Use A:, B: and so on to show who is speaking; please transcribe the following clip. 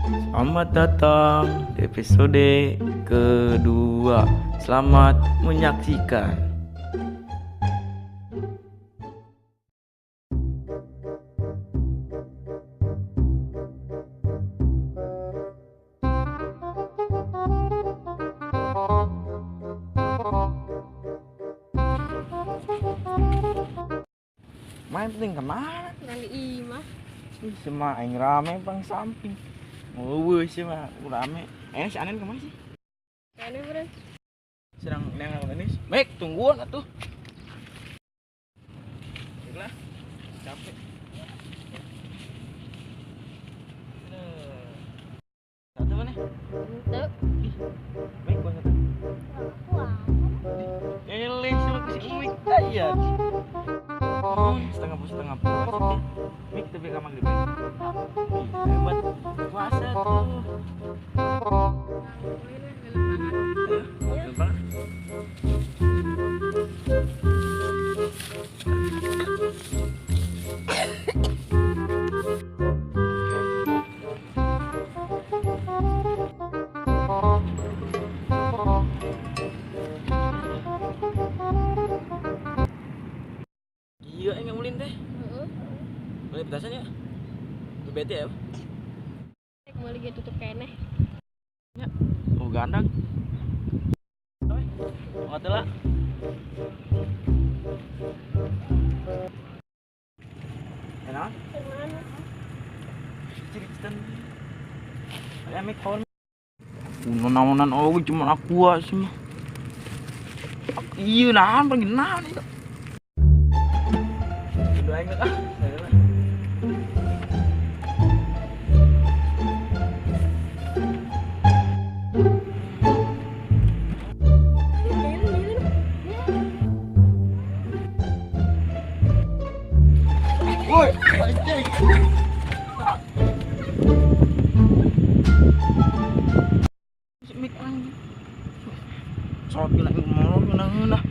A: Selamat datang di episode kedua. Selamat menyaksikan. Main penting kemana?
B: Nang imah.
A: Semua yang rame bang samping. Eweuh sih mah rame. Si Anen kemana sih?
B: Kayaknya beren.
A: Sedang nengok ini. Baik, tungguan atuh. Baiklah. Capek. Satu mana?
B: Untuk
A: Baik, gua satu. Eleh sama si Mik tayar. Setengah puas. Mik tapi kamar gede. Hebat. Puasa tuh. Ayo, banget. Iya, enggak ulin teh. Boleh petasan ya? Bete ya?
B: mau lagi tutup kene.
A: Ya. Oh, Gadag. Nggak tahu lah. Enak?
B: Mana?
A: Ciritan. Ada mik kawan. Naonan cuma aku sih mah. Iya nahan pergi nahan itu. Udah enggak ah. Woi, anjing. Mik anjing. Sok gila ngomong nah.